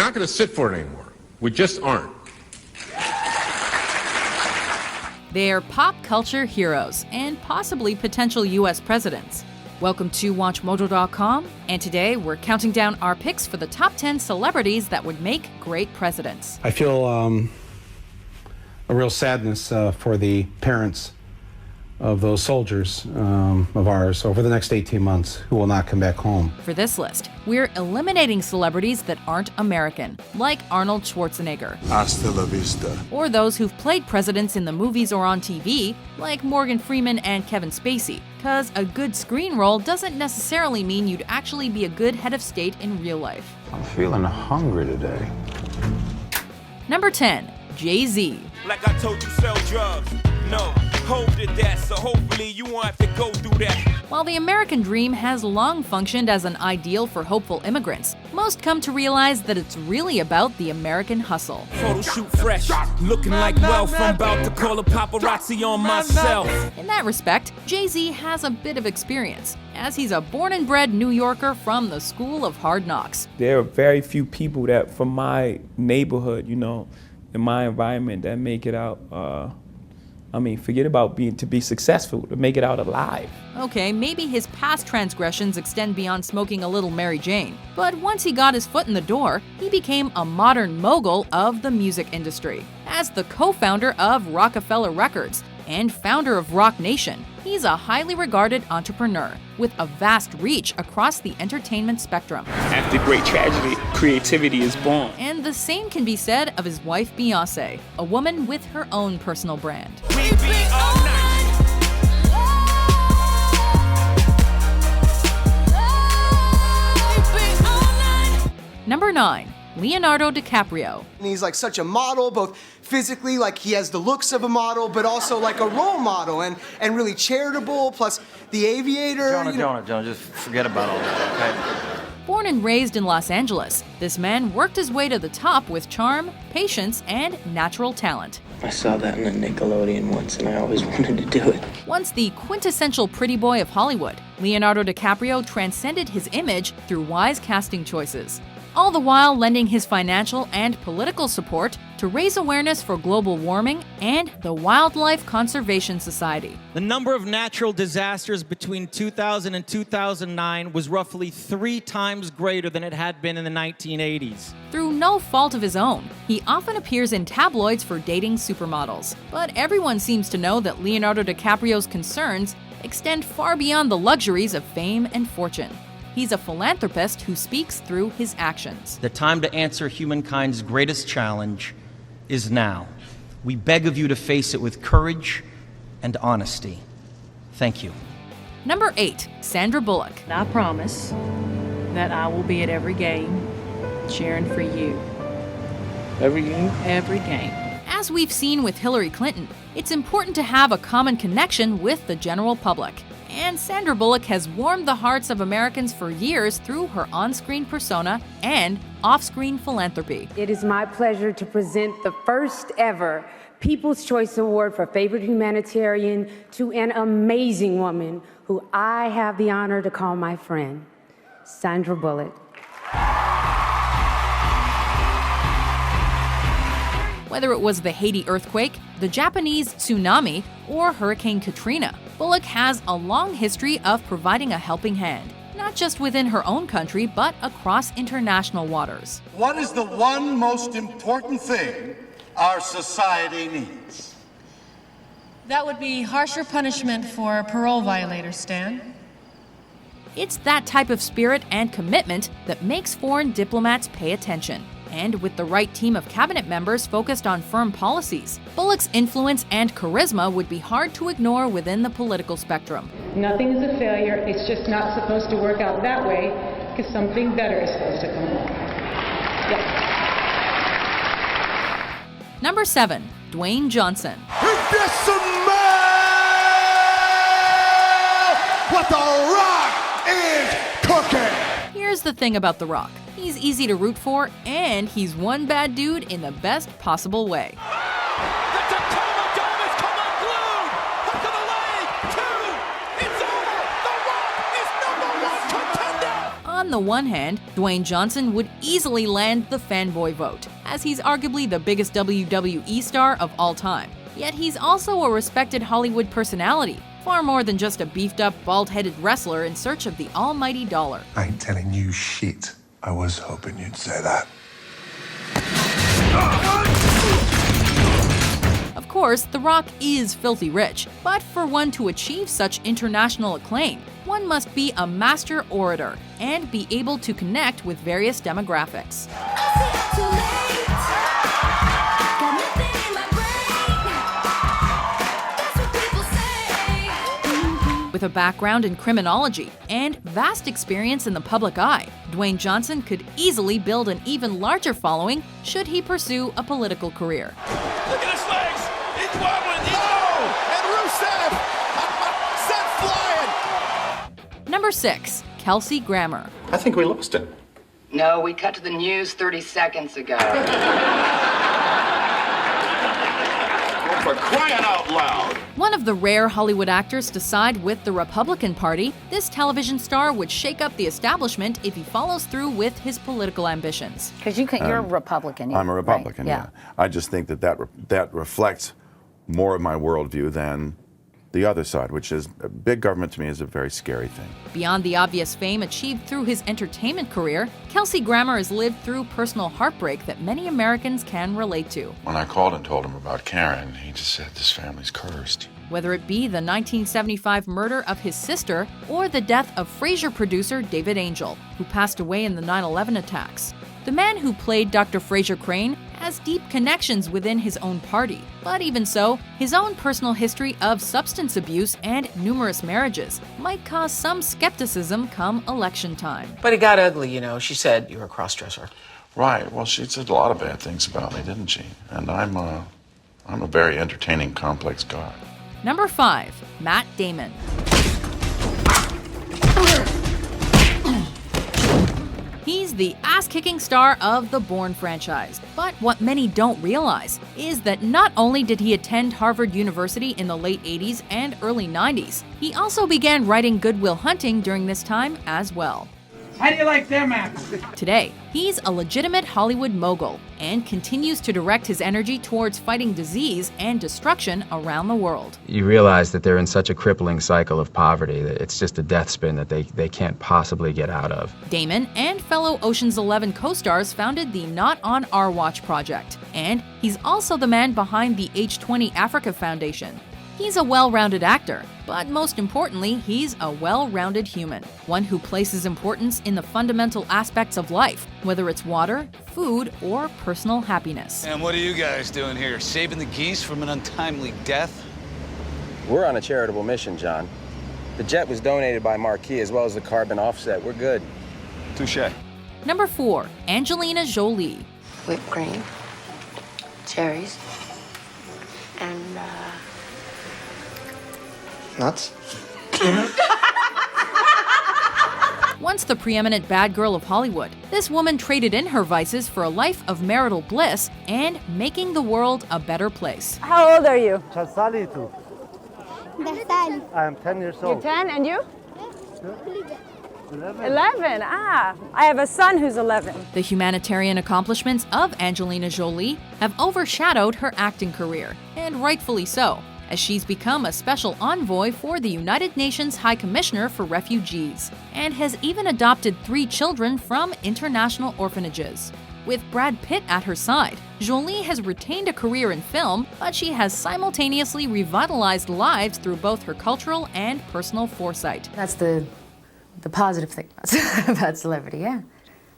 not going to sit for it anymore. We just aren't. They're pop culture heroes and possibly potential U.S. presidents. Welcome to WatchMojo.com, and today we're counting down our picks for the top 10 celebrities that would make great presidents. I feel a real sadness for the parents of those soldiers of ours over the next 18 months who will not come back home. For this list, we're eliminating celebrities that aren't American, like Arnold Schwarzenegger. Hasta la vista. Or those who've played presidents in the movies or on TV, like Morgan Freeman and Kevin Spacey. Because a good screen role doesn't necessarily mean you'd actually be a good head of state in real life. I'm feeling hungry today. Number 10, JayZ. Like I told you, sell drugs. No. Hope did that, so hopefully you won't have to go through that. While the American dream has long functioned as an ideal for hopeful immigrants, most come to realize that it's really about the American hustle. Photo shoot fresh, looking like wealth. I'm about to call a paparazzi on myself. In that respect, JayZ has a bit of experience, as he's a born and bred New Yorker from the School of Hard Knocks. There are very few people that from my neighborhood, in my environment that make it out. Forget about to be successful, to make it out alive. Okay, maybe his past transgressions extend beyond smoking a little Mary Jane, but once he got his foot in the door, he became a modern mogul of the music industry. As the co-founder of Rockefeller Records and founder of Rock Nation, he's a highly regarded entrepreneur with a vast reach across the entertainment spectrum. After great tragedy, creativity is born. And the same can be said of his wife Beyonce, a woman with her own personal brand. Number 9, Leonardo DiCaprio. And he's like such a model, both physically, like he has the looks of a model, but also like a role model and really charitable, plus The Aviator. Jonah, just forget about all that, okay? Born and raised in Los Angeles, this man worked his way to the top with charm, patience, and natural talent. I saw that in a Nickelodeon once, and I always wanted to do it. Once the quintessential pretty boy of Hollywood, Leonardo DiCaprio transcended his image through wise casting choices, all the while lending his financial and political support to raise awareness for global warming and the Wildlife Conservation Society. The number of natural disasters between 2000 and 2009 was roughly 3 times greater than it had been in the 1980s. Through no fault of his own, he often appears in tabloids for dating supermodels. But everyone seems to know that Leonardo DiCaprio's concerns extend far beyond the luxuries of fame and fortune. He's a philanthropist who speaks through his actions. The time to answer humankind's greatest challenge is now. We beg of you to face it with courage and honesty. Thank you. Number 8, Sandra Bullock. I promise that I will be at every game cheering for you. Every game? Every game. As we've seen with Hillary Clinton, it's important to have a common connection with the general public. And Sandra Bullock has warmed the hearts of Americans for years through her on-screen persona and off-screen philanthropy. It is my pleasure to present the first ever People's Choice Award for Favorite Humanitarian to an amazing woman who I have the honor to call my friend, Sandra Bullock. Whether it was the Haiti earthquake, the Japanese tsunami, or Hurricane Katrina, Bullock has a long history of providing a helping hand, not just within her own country, but across international waters. What is the one most important thing our society needs? That would be harsher punishment for parole violators, Stan. It's that type of spirit and commitment that makes foreign diplomats pay attention. And with the right team of cabinet members focused on firm policies, Bullock's influence and charisma would be hard to ignore within the political spectrum. Nothing is a failure. It's just not supposed to work out that way because something better is supposed to come along. Yes. Number 7, Dwayne Johnson. Is this a man? What the Rock is cooking? Here's the thing about The Rock. He's easy to root for, and he's one bad dude in the best possible way. The Tacoma Dome has come unglued! Hook of the leg! 2! It's over! The Rock is #1 contender! On the one hand, Dwayne Johnson would easily land the fanboy vote, as he's arguably the biggest WWE star of all time. Yet he's also a respected Hollywood personality, far more than just a beefed-up, bald-headed wrestler in search of the almighty dollar. I ain't telling you shit. I was hoping you'd say that. Of course, The Rock is filthy rich, but for one to achieve such international acclaim, one must be a master orator and be able to connect with various demographics. With a background in criminology and vast experience in the public eye, Dwayne Johnson could easily build an even larger following should he pursue a political career. Look at his legs! He's wobbling! And Rusev! Set flying! Number 6. Kelsey Grammer. I think we lost him. No, we cut to the news 30 seconds ago. For crying out loud! One of the rare Hollywood actors to side with the Republican Party, this television star would shake up the establishment if he follows through with his political ambitions. Because you're a Republican. I'm a Republican, right? yeah. I just think that reflects more of my worldview than the other side, which is big government to me is a very scary thing. Beyond the obvious fame achieved through his entertainment career, Kelsey Grammer has lived through personal heartbreak that many Americans can relate to. When I called and told him about Karen, he just said, this family's cursed. Whether it be the 1975 murder of his sister or the death of Frasier producer David Angel, who passed away in the 9/11 attacks. The man who played Dr. Frasier Crane has deep connections within his own party. But even so, his own personal history of substance abuse and numerous marriages might cause some skepticism come election time. But it got ugly, you know. She said you were a cross-dresser. Right. Well, she said a lot of bad things about me, didn't she? And I'm a very entertaining, complex guy. Number 5. Matt Damon. He's the ass-kicking star of the Bourne franchise. But what many don't realize is that not only did he attend Harvard University in the late 80s and early 90s, he also began writing Good Will Hunting during this time as well. How do you like them apples? Today, he's a legitimate Hollywood mogul and continues to direct his energy towards fighting disease and destruction around the world. You realize that they're in such a crippling cycle of poverty that it's just a death spin that they can't possibly get out of. Damon and fellow Ocean's 11 co-stars founded the Not on Our Watch project, and he's also the man behind the H20 Africa Foundation. He's a well-rounded actor, but most importantly, he's a well-rounded human, one who places importance in the fundamental aspects of life, whether it's water, food, or personal happiness. And what are you guys doing here, saving the geese from an untimely death? We're on a charitable mission, John. The jet was donated by Marquis as well as the carbon offset. We're good. Touché. Number 4. Angelina Jolie. Whipped cream, cherries, and nuts. Once the preeminent bad girl of Hollywood, this woman traded in her vices for a life of marital bliss and making the world a better place. How old are you? I am 10 years You're 10, and you? 11. Ah, I have a son who's 11. The humanitarian accomplishments of Angelina Jolie have overshadowed her acting career, and rightfully so, as she's become a special envoy for the United Nations High Commissioner for Refugees, and has even adopted 3 children from international orphanages. With Brad Pitt at her side, Jolie has retained a career in film, but she has simultaneously revitalized lives through both her cultural and personal foresight. That's the positive thing about celebrity, yeah.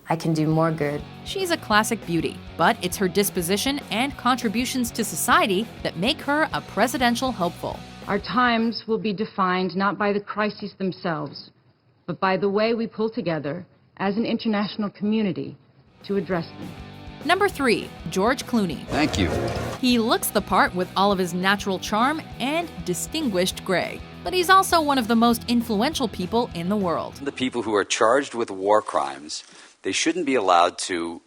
I can do more good. She's a classic beauty, but it's her disposition and contributions to society that make her a presidential hopeful. Our times will be defined not by the crises themselves, but by the way we pull together as an international community to address them. Number 3, George Clooney. Thank you. He looks the part with all of his natural charm and distinguished gray, but he's also one of the most influential people in the world. The people who are charged with war crimes, they shouldn't be allowed to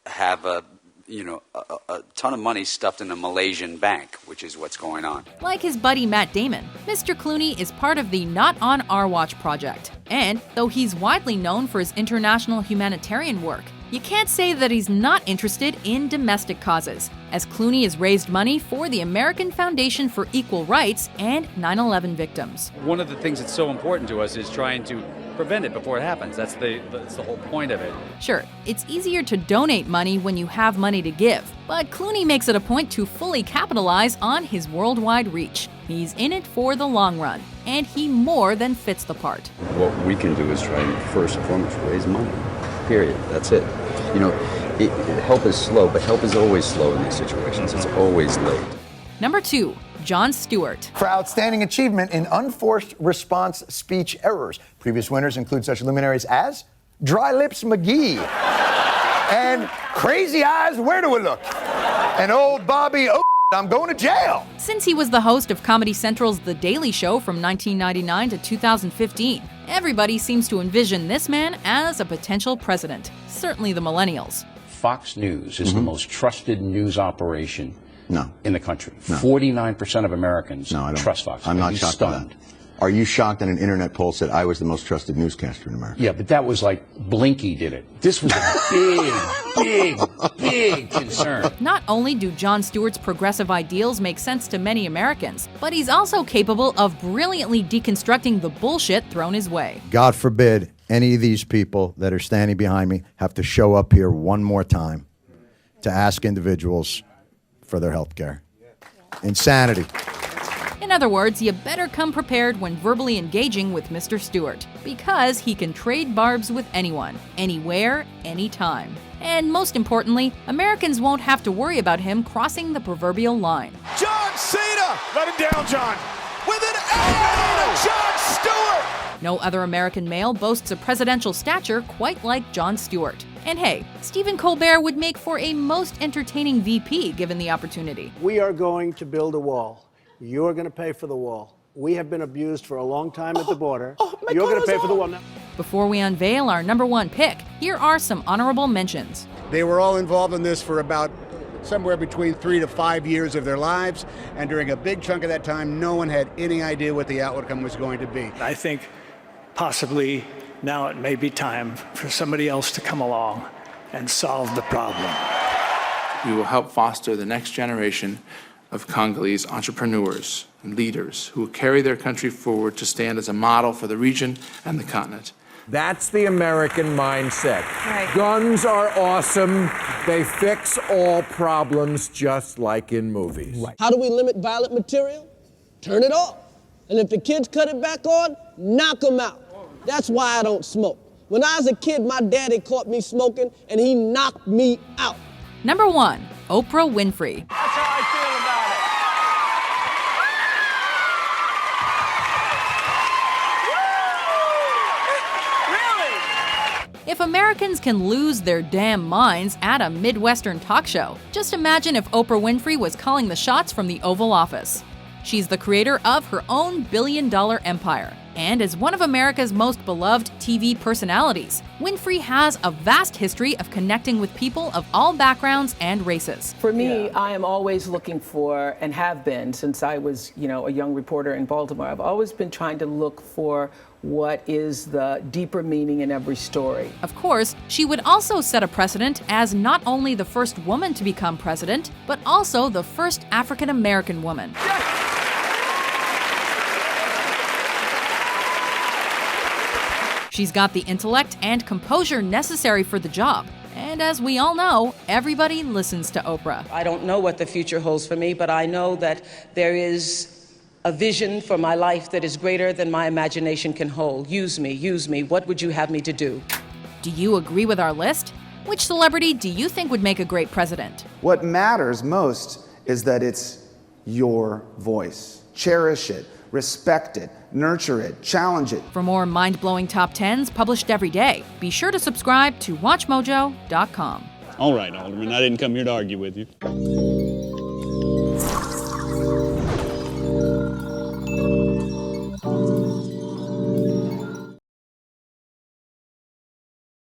have a ton of money stuffed in a Malaysian bank, which is what's going on. Like his buddy Matt Damon, Mr. Clooney is part of the Not on Our Watch project. And though he's widely known for his international humanitarian work, you can't say that he's not interested in domestic causes, as Clooney has raised money for the American Foundation for Equal Rights and 9/11 victims. One of the things that's so important to us is trying to prevent it before it happens. That's the whole point of it. Sure, it's easier to donate money when you have money to give, but Clooney makes it a point to fully capitalize on his worldwide reach. He's in it for the long run, and he more than fits the part. What we can do is try and first and foremost raise money. Period. That's it. Help is slow, but help is always slow in these situations. It's always late. Number 2, Jon Stewart. For outstanding achievement in unforced response speech errors. Previous winners include such luminaries as Dry Lips McGee and Crazy Eyes, Where Do We Look? And old Bobby I'm going to jail. Since he was the host of Comedy Central's The Daily Show from 1999 to 2015, everybody seems to envision this man as a potential president, certainly the millennials. Fox News is the most trusted news operation in the country. No. 49% of Americans trust Fox News. I'm not shocked by that. Are you shocked that an internet poll said I was the most trusted newscaster in America? Yeah, but that was like Blinky did it. This was a big concern. Not only do Jon Stewart's progressive ideals make sense to many Americans, but he's also capable of brilliantly deconstructing the bullshit thrown his way. God forbid any of these people that are standing behind me have to show up here one more time to ask individuals for their health care. Insanity. In other words, you better come prepared when verbally engaging with Mr. Stewart, because he can trade barbs with anyone, anywhere, anytime. And most importantly, Americans won't have to worry about him crossing the proverbial line. John Cena! Let him down, John! With an elbow to Jon Stewart! No other American male boasts a presidential stature quite like Jon Stewart. And hey, Stephen Colbert would make for a most entertaining VP given the opportunity. We are going to build a wall. You're going to pay for the wall. We have been abused for a long time at the border. You're going to pay for the wall now. Before we unveil our number 1 pick, here are some honorable mentions. They were all involved in this for about somewhere between 3 to 5 years of their lives, and during a big chunk of that time, no one had any idea what the outcome was going to be. I think possibly now it may be time for somebody else to come along and solve the problem. We will help foster the next generation of Congolese entrepreneurs and leaders who will carry their country forward to stand as a model for the region and the continent. That's the American mindset. Right. Guns are awesome. They fix all problems just like in movies. Right. How do we limit violent material? Turn it off. And if the kids cut it back on, knock them out. That's why I don't smoke. When I was a kid, my daddy caught me smoking and he knocked me out. Number 1, Oprah Winfrey. That's how I feel about it. Really? If Americans can lose their damn minds at a Midwestern talk show, just imagine if Oprah Winfrey was calling the shots from the Oval Office. She's the creator of her own billion-dollar empire. And as one of America's most beloved TV personalities, Winfrey has a vast history of connecting with people of all backgrounds and races. For me, I am always looking for, and have been since I was, a young reporter in Baltimore, I've always been trying to look for what is the deeper meaning in every story. Of course, she would also set a precedent as not only the first woman to become president, but also the first African-American woman. She's got the intellect and composure necessary for the job. And as we all know, everybody listens to Oprah. I don't know what the future holds for me, but I know that there is a vision for my life that is greater than my imagination can hold. Use me. What would you have me to do? Do you agree with our list? Which celebrity do you think would make a great president? What matters most is that it's your voice. Cherish it, respect it, nurture it, challenge it. For more mind-blowing top 10s published every day, be sure to subscribe to WatchMojo.com. All right, Alderman, I didn't come here to argue with you.